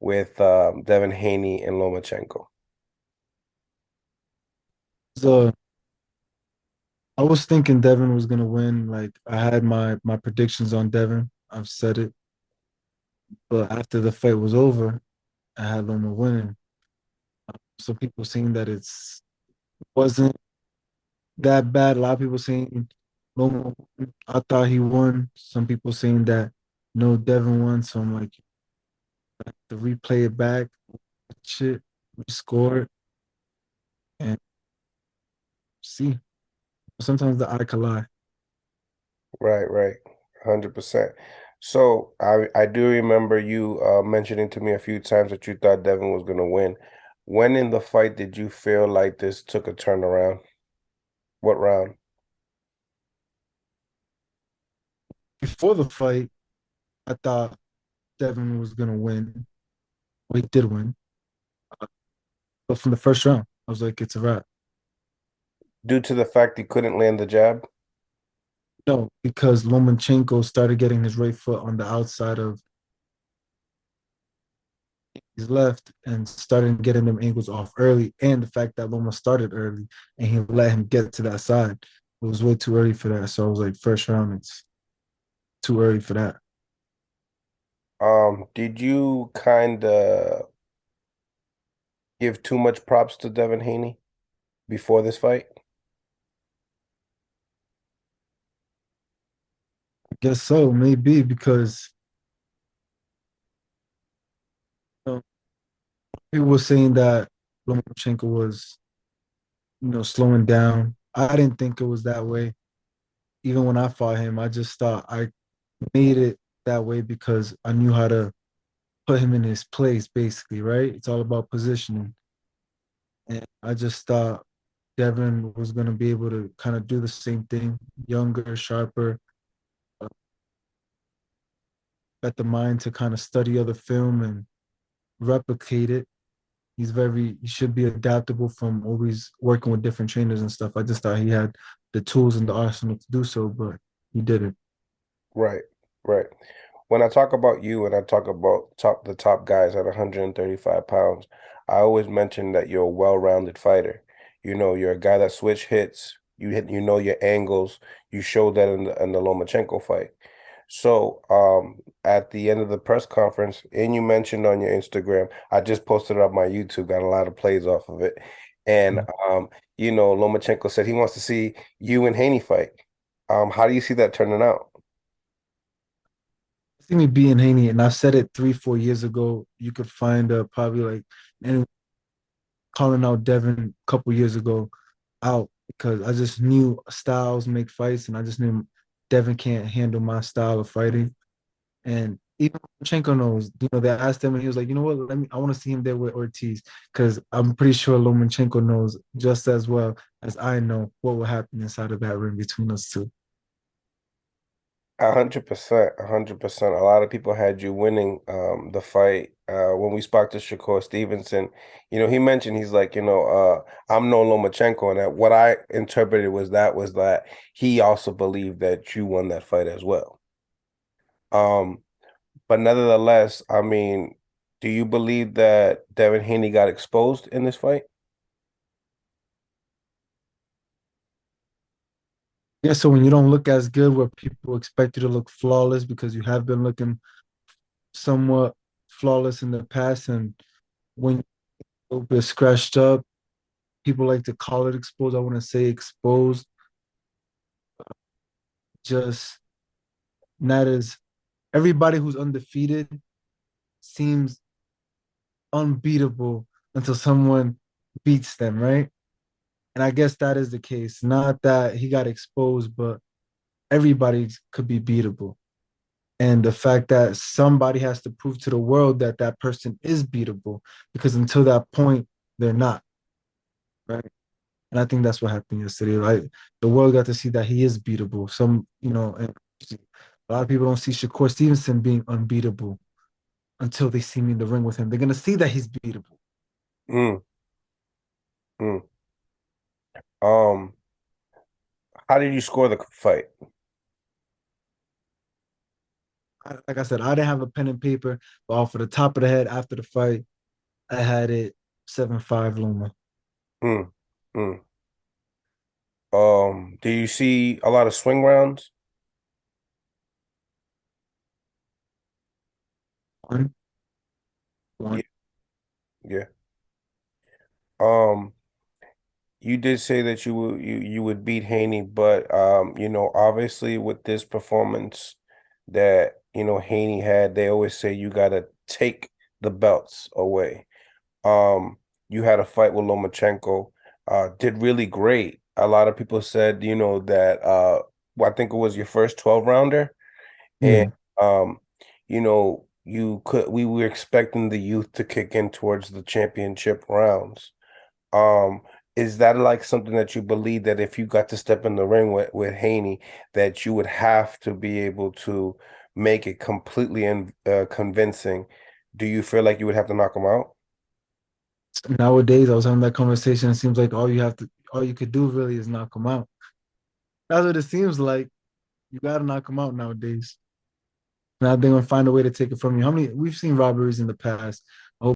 with Devin Haney and Lomachenko? So I was thinking Devin was gonna win. Like I had my predictions on Devin. I've said it, but after the fight was over, I had Loma winning. Some people saying that wasn't that bad. A lot of people saying Loma won. I thought he won. Some people saying that no, Devin won. So I'm like to replay it back, shit, rescore it, and see. Sometimes the eye can lie. Right, 100%. So I do remember you mentioning to me a few times that you thought Devin was going to win. When in the fight did you feel like this took a turnaround? What round? Before the fight, I thought Devin was gonna win. Well, he did win. But from the first round, I was like, it's a wrap. Due to the fact he couldn't land the jab? No, because Lomachenko started getting his right foot on the outside of his left and started getting them angles off early. And the fact that Loma started early and he let him get to that side. It was way too early for that. So I was like, first round, it's too early for that. Did you kind of give too much props to Devin Haney before this fight? I guess so, maybe because you know, people were saying that Lomachenko was, slowing down. I didn't think it was that way. Even when I fought him, I just thought I made it that way because I knew how to put him in his place, basically, right? It's all about positioning. And I just thought Devin was going to be able to kind of do the same thing, younger, sharper, uh, got the mind to kind of study other film and replicate it. He should be adaptable from always working with different trainers and stuff. I just thought he had the tools in the arsenal to do so, but he didn't. Right, right. When I talk about you and I talk about the top guys at 135 pounds, I always mention that you're a well-rounded fighter. You're a guy that switch hits. You know your angles. You showed that in the Lomachenko fight. So, at the end of the press conference, and you mentioned on your Instagram, I just posted it on my YouTube, got a lot of plays off of it. And Lomachenko said he wants to see you and Haney fight. How do you see that turning out? See me being Haney, and I said it 3, 4 years ago. You could find probably like anyone calling out Devin a couple years ago out because I just knew styles make fights, and I just knew Devin can't handle my style of fighting. And even Lomachenko knows. They asked him, and he was like, "You know what? I want to see him there with Ortiz because I'm pretty sure Lomachenko knows just as well as I know what will happen inside of that ring between us two." 100%, 100%. A lot of people had you winning the fight. When we spoke to Shakur Stevenson, he mentioned he's like, I'm no Lomachenko, and that what I interpreted was that he also believed that you won that fight as well. Um, but nevertheless, I mean, do you believe that Devin Haney got exposed in this fight? Yeah, so when you don't look as good, where people expect you to look flawless because you have been looking somewhat flawless in the past, and when you're a little bit scratched up, people like to call it exposed. I want to say exposed, just not as everybody who's undefeated seems unbeatable until someone beats them, right? And I guess that is the case. Not that he got exposed, but everybody could be beatable. And the fact that somebody has to prove to the world that that person is beatable, because until that point, they're not, right? And I think that's what happened yesterday. Like the world got to see that he is beatable. And a lot of people don't see Shakur Stevenson being unbeatable until they see me in the ring with him. They're gonna see that he's beatable. Mm, mm. Um, how did you score the fight? Like I said, I didn't have a pen and paper, but off of the top of the head after the fight, I had it 7-5 Luma. Mm, mm. Do you see a lot of swing rounds? One, Yeah, one. yeah. Um, you did say that you would beat Haney, but obviously with this performance that Haney had, they always say you gotta take the belts away. Um, you had a fight with Lomachenko, did really great. A lot of people said, that well, I think it was your first 12 rounder, and Yeah. we were expecting the youth to kick in towards the championship rounds. Um, is that like something that you believe that if you got to step in the ring with Haney, that you would have to be able to make it completely convincing? Do you feel like you would have to knock him out? Nowadays, I was having that conversation. It seems like all you could do really is knock them out. That's what it seems like. You got to knock them out nowadays. Now they're gonna find a way to take it from you. How many we've seen robberies in the past.